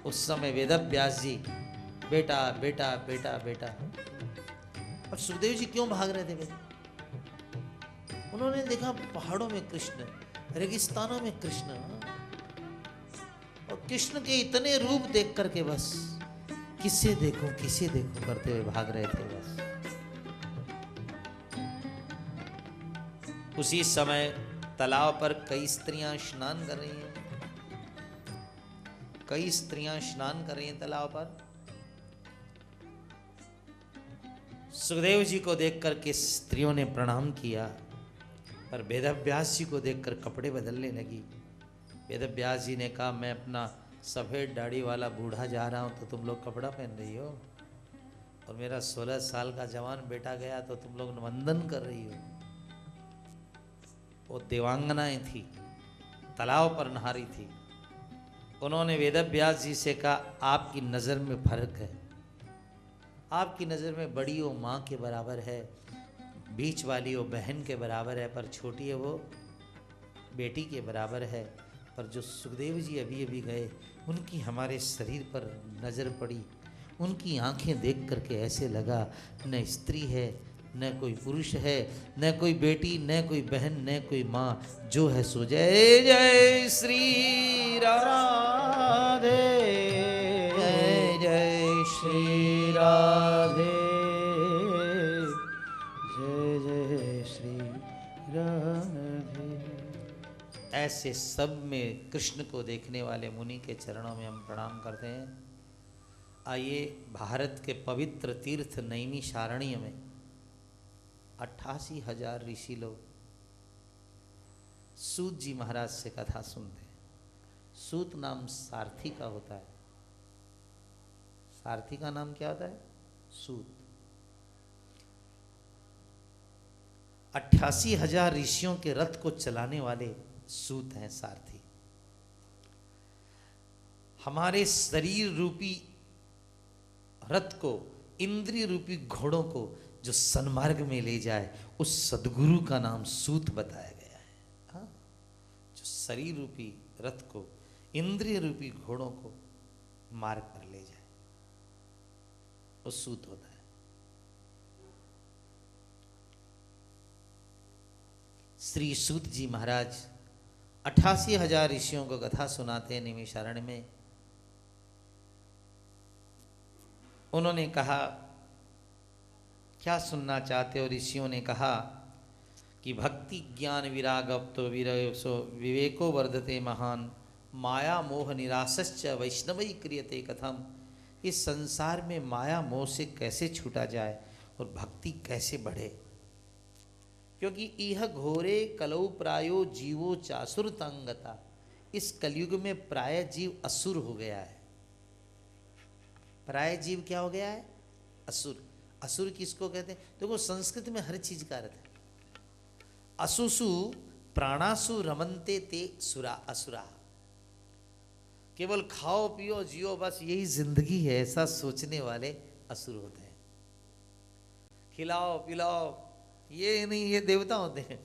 उस समय वेदव्यास जी बेटा बेटा बेटा बेटा। और सुखदेव जी क्यों भाग रहे थे भाई? उन्होंने देखा पहाड़ों में कृष्ण, रेगिस्तानों में कृष्ण, और कृष्ण के इतने रूप देख करके बस किसे देखूं करते हुए भाग रहे थे बस। उसी समय तालाब पर कई स्त्रियां स्नान कर रही हैं, कई स्त्रियां स्नान कर रही हैं तालाब पर। सुखदेव जी को देखकर के स्त्रियों ने प्रणाम किया, पर वेदव्यास जी को देखकर कपड़े बदलने लगी। वेदव्यास जी ने कहा, मैं अपना सफ़ेद दाढ़ी वाला बूढ़ा जा रहा हूँ तो तुम लोग कपड़ा पहन रही हो, और मेरा 16 साल का जवान बेटा गया तो तुम लोग वंदन कर रही हो। वो देवांगनाएं थी, तालाब पर नहा रही थी। उन्होंने वेदव्यास जी से कहा, आपकी नज़र में फर्क है, आपकी नज़र में बड़ी वो माँ के बराबर है, बीच वाली वो बहन के बराबर है, पर छोटी है वो बेटी के बराबर है। पर जो सुखदेव जी अभी अभी गए, उनकी हमारे शरीर पर नज़र पड़ी, उनकी आंखें देख करके ऐसे लगा न स्त्री है, न कोई पुरुष है, न कोई बेटी, न कोई बहन, न कोई माँ, जो है सो जय जय श्री राधे, जय जय श्री राधे, जय जय श्री राधे। ऐसे सब में कृष्ण को देखने वाले मुनि के चरणों में हम प्रणाम करते हैं। आइए, भारत के पवित्र तीर्थ नैमिषारण्य में 88,000 ऋषि लोग सूत जी महाराज से कथा सुनते हैं। सूत नाम सारथी का होता है। सारथी का नाम क्या होता है? सूत। 88,000 ऋषियों के रथ को चलाने वाले सूत हैं, सारथी। हमारे शरीर रूपी रथ को, इंद्रिय रूपी घोड़ों को जो सन्मार्ग में ले जाए, उस सदगुरु का नाम सूत बताया गया है। हाँ? जो शरीर रूपी रथ को, इंद्रिय रूपी घोड़ों को मार्ग पर ले जाए, वो सूत होता है। श्री सूत जी महाराज 88,000 ऋषियों को कथा सुनाते हैं नैमिषारण्य में। उन्होंने कहा, क्या सुनना चाहते हो? ऋषियों ने कहा कि भक्ति ज्ञान विरागव तो विवेको वर्धते महान, माया मोह निरासश्च वैष्णवई क्रियते कथम। इस संसार में माया मोह से कैसे छूटा जाए और भक्ति कैसे बढ़े, क्योंकि इह घोरे कलौ प्रायो जीवो चासुर तंगता। इस कलयुग में प्राय जीव असुर हो गया है। प्राय जीव क्या हो गया है? असुर। असुर किसको कहते हैं? देखो, संस्कृत में हर चीज का अर्थ है। असुसु प्राणासु रमन्ते ते सुरा असुरा। केवल खाओ पियो जियो, बस यही जिंदगी है, ऐसा सोचने वाले असुर होते हैं। खिलाओ पिलाओ, ये नहीं, ये देवता होते हैं।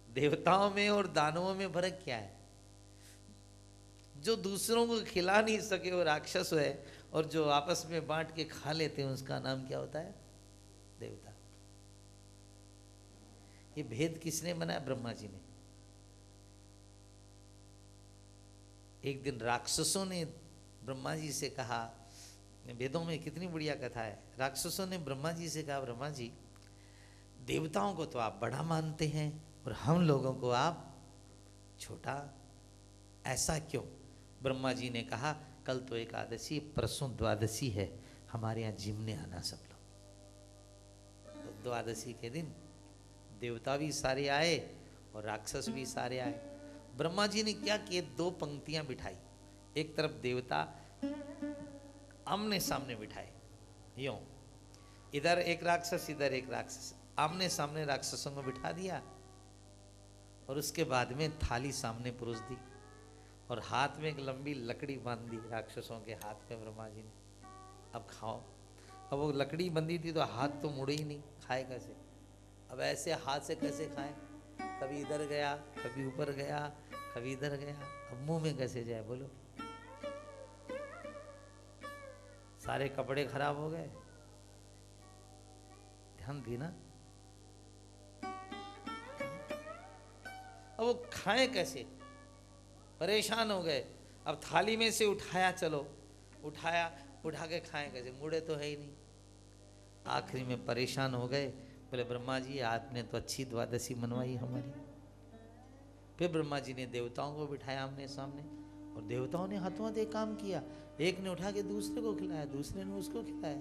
देवताओं में और दानवों में फर्क क्या है? जो दूसरों को खिला नहीं सके वो राक्षस है, और जो आपस में बांट के खा लेते हैं उसका नाम क्या होता है? देवता। ये भेद किसने बनाया? ब्रह्मा जी ने। एक दिन राक्षसों ने ब्रह्मा जी से कहा, वेदों में कितनी बढ़िया कथा है। राक्षसों ने ब्रह्मा जी से कहा, ब्रह्मा जी, देवताओं को तो आप बड़ा मानते हैं और हम लोगों को आप छोटा, ऐसा क्यों? ब्रह्मा जी ने कहा, कल तो एकादशी, परसों द्वादशी है, हमारे यहाँ जिमने आना सब लोग। तो द्वादशी के दिन देवता भी सारे आए और राक्षस भी सारे आए। ब्रह्मा जी ने क्या किए? 2 पंक्तियां बिठाई, एक तरफ देवता आमने सामने बिठाए, यूं, इधर एक राक्षस, इधर एक राक्षस, आमने सामने राक्षसों को बिठा दिया, और उसके बाद में थाली सामने परोस दी और हाथ में एक लंबी लकड़ी बांध दी राक्षसों के हाथ में ब्रह्मा जी ने। अब खाओ। अब वो लकड़ी बंधी थी तो हाथ तो मुड़े ही नहीं, खाए कैसे? अब ऐसे हाथ से कैसे खाए? कभी इधर गया, कभी ऊपर गया, कभी इधर गया, अब मुंह में कैसे जाए बोलो? सारे कपड़े खराब हो गए। ध्यान दी ना? अब वो खाएं कैसे? परेशान हो गए। अब थाली में से उठाया, चलो उठाया, उठा के खाए कैसे, मुड़े तो है ही नहीं। आखिरी में परेशान हो गए, बोले ब्रह्मा जी आपने तो अच्छी द्वादशी मनवाई हमारी। फिर ब्रह्मा जी ने देवताओं को बिठाया आमने सामने, और देवताओं ने हाथों हाथ एक काम किया, एक ने उठा के दूसरे को खिलाया, दूसरे ने उसको खिलाया।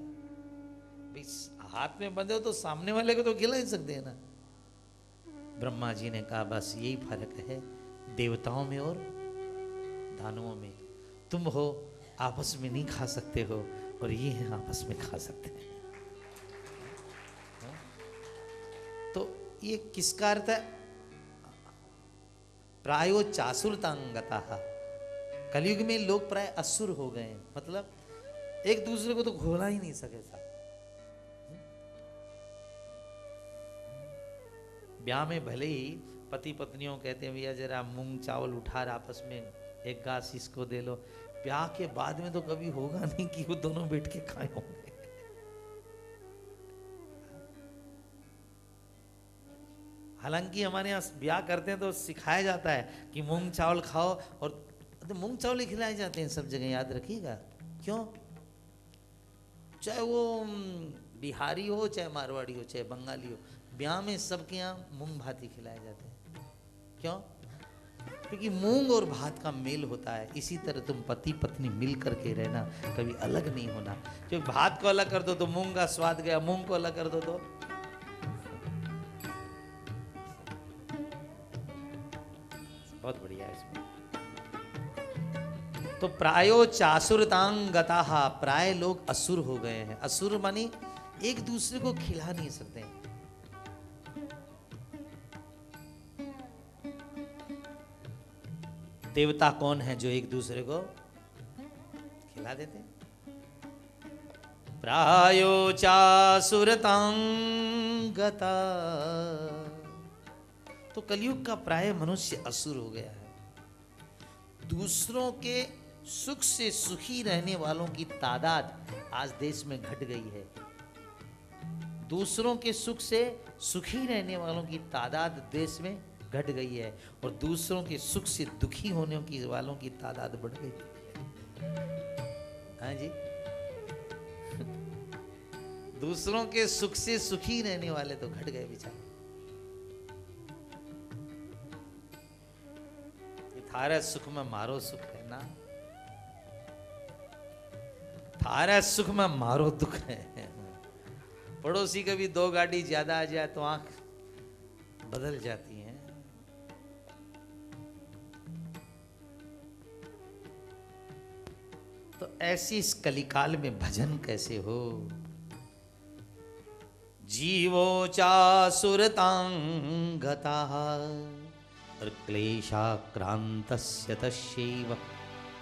भाई हाथ में बंधे हो तो सामने वाले को तो खिला ही सकते हैं ना। ब्रह्मा जी ने कहा बस यही फर्क है देवताओं में और दानवों में, तुम हो आपस में नहीं खा सकते हो, और ये हैं आपस में खा सकते हैं। तो ये किसका अर्थ है? प्रायो चासुरतांगता, कलयुग में लोग प्राय असुर हो गए हैं, मतलब एक दूसरे को तो घोला ही नहीं सके साहब। ब्याह में भले ही पति पत्नियों कहते हैं भैया जरा मूंग चावल उठा आपस में एक गास इसको दे लो, ब्याह के बाद में तो कभी होगा नहीं कि वो दोनों बैठ के खाए होंगे। हालांकि हमारे यहाँ ब्याह करते हैं तो सिखाया जाता है कि मूंग चावल खाओ, और तो मूंग चावल ही खिलाए जाते हैं सब जगह, याद रखिएगा। क्यों? चाहे वो बिहारी हो, चाहे मारवाड़ी हो, चाहे बंगाली हो, ब्याह में सबके यहाँ मूंग भात ही खिलाए जाते हैं। क्यों? क्योंकि मूंग और भात का मेल होता है। इसी तरह तुम पति पत्नी मिल करके रहना, कभी अलग नहीं होना। क्योंकि भात को अलग कर दो तो मूंग का स्वाद गया, मूंग को अलग कर दो तो बहुत बढ़िया है इसमें। तो प्रायो चासुरतांगता, प्राय लोग असुर हो गए हैं। असुर मानी एक दूसरे को खिला नहीं सकते हैं। देवता कौन है जो एक दूसरे को खिला देते हैं? प्रायो चासुरतांगता, तो कलयुग का प्राय मनुष्य असुर हो गया है। दूसरों के सुख से सुखी रहने वालों की तादाद आज देश में घट गई है। दूसरों के सुख से सुखी रहने वालों की तादाद देश में घट गई है, और दूसरों के सुख से दुखी होने की वालों की तादाद बढ़ गई है। हाँ जी। दूसरों के सुख से सुखी रहने वाले तो घट गए बेचारे। थारा सुख में मारो सुख है ना, थारा सुख में मारो दुख है। पड़ोसी कभी दो गाड़ी ज्यादा आ जाए तो आंख बदल जाती है। तो ऐसी इस कलिकाल में भजन कैसे हो? जीवो चासुरतांगता और क्लेशाक्रांतस्य तस्यैव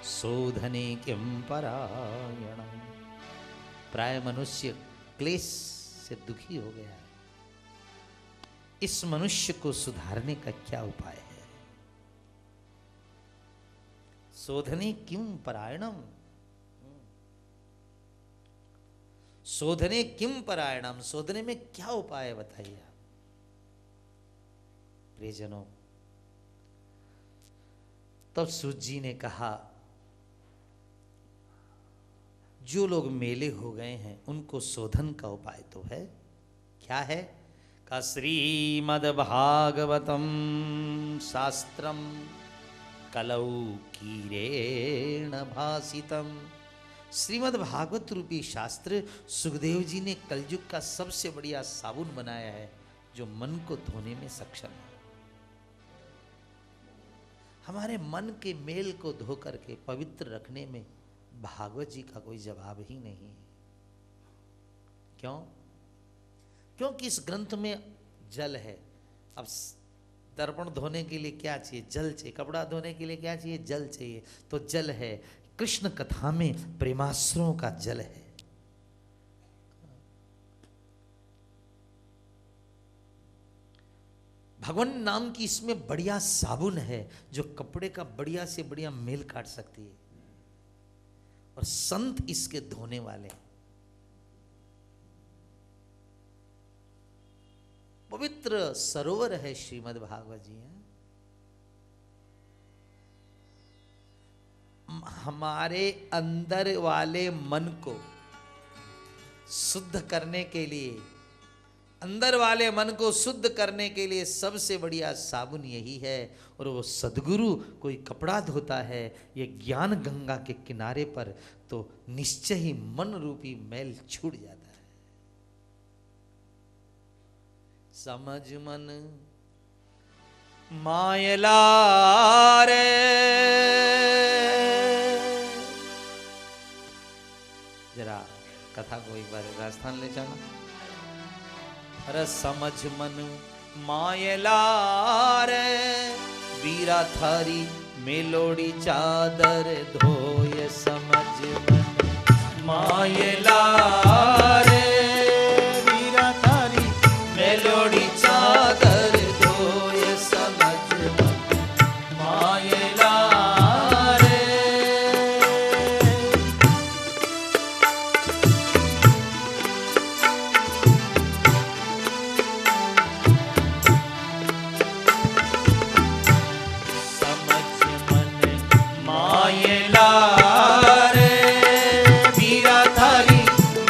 शोधने किं परायणम्। प्राय मनुष्य क्लेश से दुखी हो गया है। इस मनुष्य को सुधारने का क्या उपाय है? शोधने किं परायणम्, शोधने किं परायणम्, शोधने में क्या उपाय है बताइए आप प्रियजनों। तब सूत जी ने कहा जो लोग मेले हो गए हैं उनको शोधन का उपाय तो है। क्या है? का श्रीमद्भागवतम शास्त्रम कलौ कीरेण भासितम। श्रीमद्भागवत रूपी शास्त्र सुखदेव जी ने कलयुग का सबसे बढ़िया साबुन बनाया है, जो मन को धोने में सक्षम है। हमारे मन के मेल को धो करके पवित्र रखने में भागवत जी का कोई जवाब ही नहीं है। क्यों? क्योंकि इस ग्रंथ में जल है। अब दर्पण धोने के लिए क्या चाहिए? जल चाहिए। कपड़ा धोने के लिए क्या चाहिए? जल चाहिए। तो जल है। कृष्ण कथा में प्रेमाश्रों का जल है। भगवान नाम की इसमें बढ़िया साबुन है, जो कपड़े का बढ़िया से बढ़िया मेल काट सकती है, और संत इसके धोने वाले। पवित्र सरोवर है श्रीमद् भागवत जी है। हमारे अंदर वाले मन को शुद्ध करने के लिए, अंदर वाले मन को शुद्ध करने के लिए सबसे बढ़िया साबुन यही है। और वो सद्गुरु कोई कपड़ा धोता है ये ज्ञान गंगा के किनारे पर, तो निश्चय ही मन रूपी मैल छूट जाता है। समझ मन मायला रे, जरा कथा को एक बार राजस्थान ले जाना। अरे समझ मन मायला रे, वीरा थारी मेलोड़ी चादर धोय। समझ मन मायला रे, वीरा थारी मेलोड़ी चादर धोय। समझ मन मायला रे, मायला रे, वीरा थारी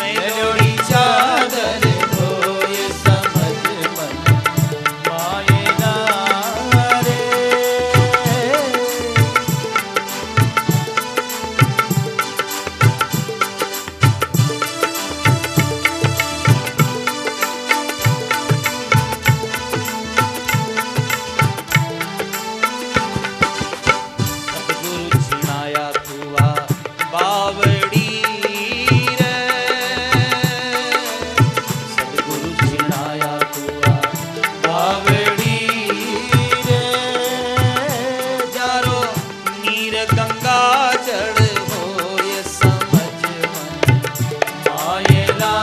मेलोड़ी चादर धोय। समझ मन मायला रे, सतगुरु छिणाया तुआ बावड़ी रे, सतगुरु छिणाया तुआ बावड़ी रे, जारो नीर गंगा जड़ होय। समझ मन मायला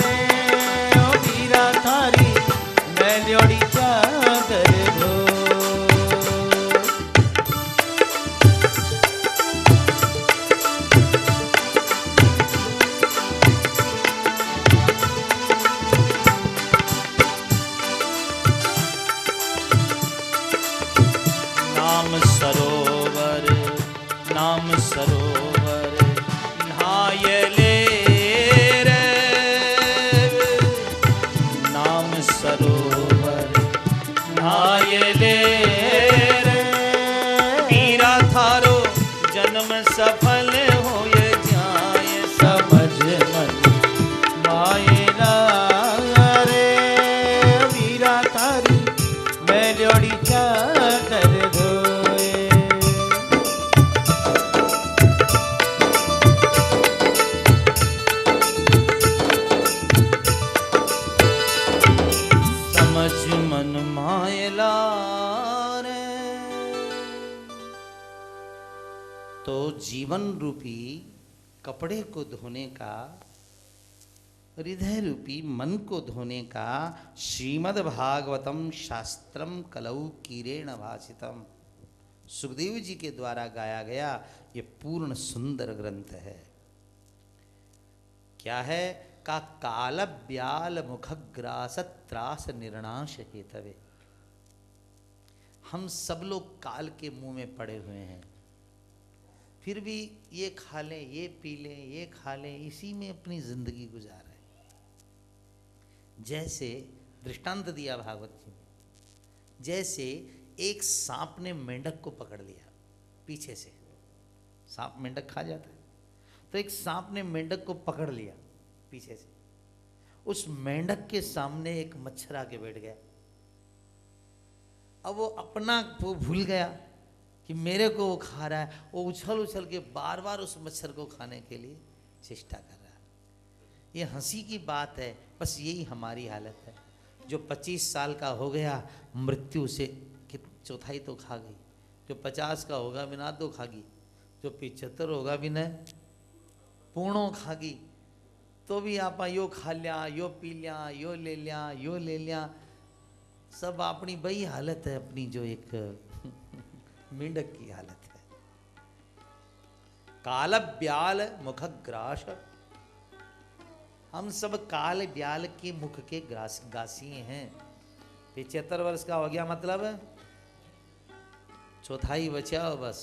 रे, ओ वीरा थारी मेलोड़ी चादर धो। नाम सरोवर, नाम सरोवर नहाय ले रे, नाम सरोवर नहाय ले रे, वीरा थारो जन्म सफल होय जाय। समझ मन मायला रे, वीरा थारी मेलोड़ी चादर धोए। समझ मन मायला रे, तो जीवन रूपी कपड़े को धोने का, हृदय रूपी मन को धोने का श्रीमद् भागवतम शास्त्रम कलौ कीरेण भाषितम, सुखदेव जी के द्वारा गाया गया ये पूर्ण सुंदर ग्रंथ है। क्या है? का काल ब्याल मुखग्रास त्रास निर्णाश हेतवे। हम सब लोग काल के मुंह में पड़े हुए हैं, फिर भी ये खा लें, ये पी लें, ये खा लें, इसी में अपनी जिंदगी गुजार रहे हैं। जैसे दृष्टांत दिया भागवत जी में, जैसे एक सांप ने मेंढक को पकड़ लिया पीछे से। सांप मेंढक खा जाता है, तो एक सांप ने मेंढक को पकड़ लिया पीछे से। उस मेंढक के सामने एक मच्छर आके बैठ गया। अब वो अपना वो भूल गया कि मेरे को वो खा रहा है। वो उछल उछल के बार बार उस मच्छर को खाने के लिए चेष्टा कर रहा है। ये हंसी की बात है, बस यही हमारी हालत है। जो 25 साल का हो गया, मृत्यु से चौथाई तो खा गई। जो 50 का होगा बिना दो खागी, जो 75 होगा बिना पूर्णों खागी, तो भी आप यो खा लिया, यो पी लिया, यो ले लिया, यो ले लिया। सब अपनी वही हालत है, अपनी जो एक मेंढक की हालत है। काल ब्याल मुखग्रास, हम सब काल ब्याल के मुख के गासी हैं। 75 वर्ष का हो गया मतलब चौथाई बचा बस।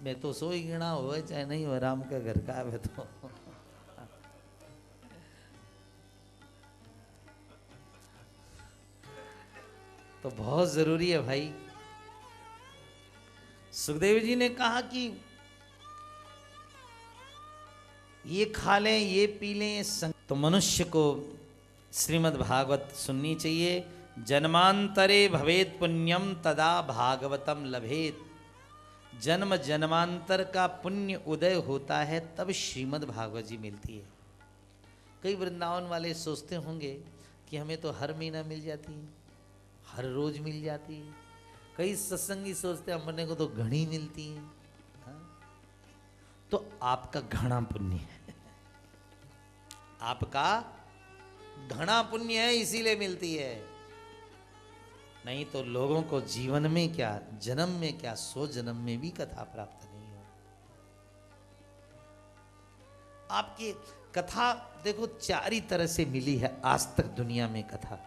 मैं तो सोई गिना हो चाहे नहीं हो, राम का घर का है तो बहुत जरूरी है भाई। सुखदेव जी ने कहा कि ये खा लें, ये पी लें, तो मनुष्य को श्रीमद् भागवत सुननी चाहिए। जन्मांतरे भवेत पुण्यम तदा भागवतम लभेत। जन्म जन्मांतर का पुण्य उदय होता है तब श्रीमद् भागवत जी मिलती है। कई वृंदावन वाले सोचते होंगे कि हमें तो हर महीना मिल जाती है, हर रोज मिल जाती है। कई सत्संगी सोचते हैं अपने को तो घनी मिलती है। हाँ? तो आपका घना पुण्य है, आपका घना पुण्य है, इसीलिए मिलती है। नहीं तो लोगों को जीवन में क्या, जन्म में क्या, 100 जन्म में भी कथा प्राप्त नहीं हो। आपकी कथा देखो 4 ही तरह से मिली है आज तक दुनिया में कथा।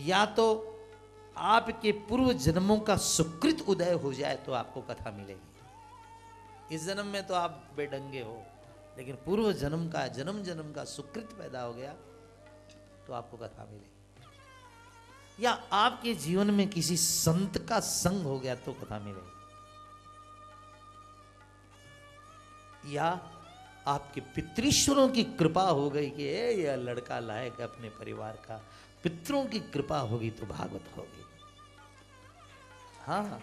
या तो आपके पूर्व जन्मों का सुकृत उदय हो जाए तो आपको कथा मिलेगी। इस जन्म में तो आप बेढंगे हो, लेकिन पूर्व जन्म का, जन्म जन्म का सुकृत पैदा हो गया तो आपको कथा मिलेगी। या आपके जीवन में किसी संत का संग हो गया तो कथा मिलेगी। या आपके पितृश्वरों की कृपा हो गई कि यह लड़का लायक अपने परिवार का, पितरों की कृपा होगी तो भागवत होगी। हाँ,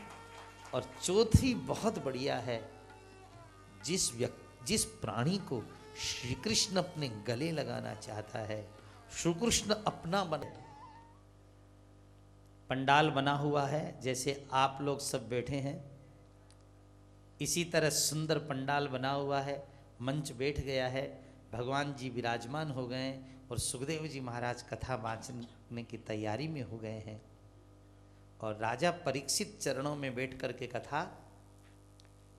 और चौथी बहुत बढ़िया है, जिस प्राणी को श्री कृष्ण अपने गले लगाना चाहता है, श्री कृष्ण अपना बने। पंडाल बना हुआ है, जैसे आप लोग सब बैठे हैं इसी तरह सुंदर पंडाल बना हुआ है, मंच बैठ गया है, भगवान जी विराजमान हो गए और सुखदेव जी महाराज कथा वाचने की तैयारी में हो गए हैं। और राजा परीक्षित चरणों में बैठ कर के कथा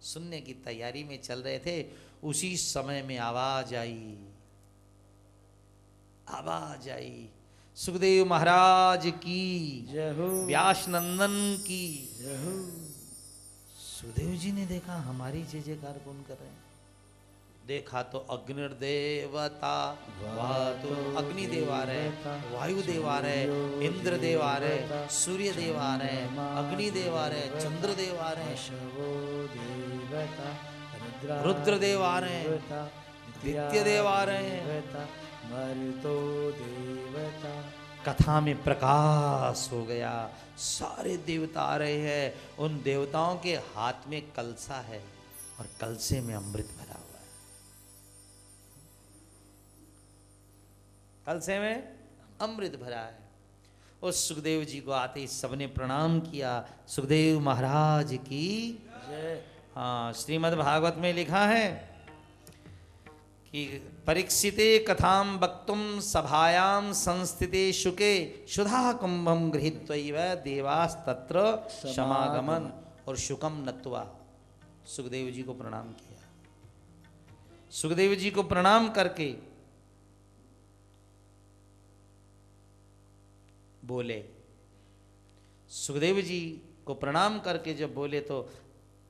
सुनने की तैयारी में चल रहे थे। उसी समय में आवाज आई, सुखदेव महाराज की जय हो, व्यास नंदन की जय हो। सुखदेव जी ने देखा हमारी जय जयकार कौन कर रहे हैं। देखा तो अग्निर्देवता, वह तो अग्निदेव आ रहे, वायुदेव आ रहे, इंद्रदेव आ रहे, सूर्यदेव आ रहे, अग्निदेव आ रहे, चंद्रदेव आ रहे, रुद्रदेव आ रहे हैं, नित्यदेव आ रहे हैं। कथा में प्रकाश हो गया, सारे देवता आ रहे हैं। उन देवताओं के हाथ में कलसा है और कलसे में अमृत भरा हुआ है। कलसे में अमृत भरा है। उस सुखदेव जी को आते ही सबने प्रणाम किया, सुखदेव महाराज की जय। हाँ, श्रीमद् भागवत में लिखा है कि परीक्षिते कथाम वक्तुम सभायाम संस्थिते शुके सुधा कुंभम गृहीत्वैव देवास्तत्र समागमन। और शुकम नत्वा सुखदेव जी को प्रणाम किया। सुखदेव जी को प्रणाम करके बोले, सुखदेव जी को प्रणाम करके जब बोले तो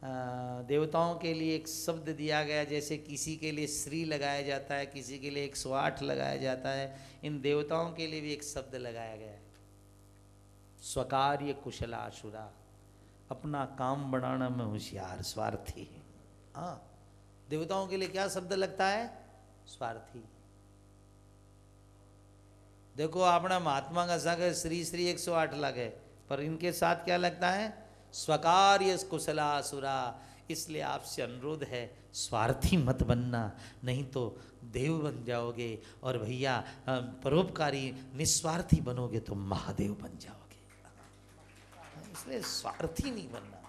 देवताओं के लिए एक शब्द दिया गया, जैसे किसी के लिए श्री लगाया जाता है, किसी के लिए 108 लगाया जाता है, इन देवताओं के लिए भी एक शब्द लगाया गया है, स्वकार्य कुशलाशुरा। अपना काम बनाना में होशियार, स्वार्थी। हाँ, देवताओं के लिए क्या शब्द लगता है? स्वार्थी। देखो अपना महात्मा का संग श्री श्री 108 लगे, पर इनके साथ क्या लगता है? स्वकार्य कुशलासुरा। इसलिए आपसे अनुरोध है, स्वार्थी मत बनना, नहीं तो देव बन जाओगे, और भैया परोपकारी निस्वार्थी बनोगे तो महादेव बन जाओगे। इसलिए स्वार्थी नहीं बनना।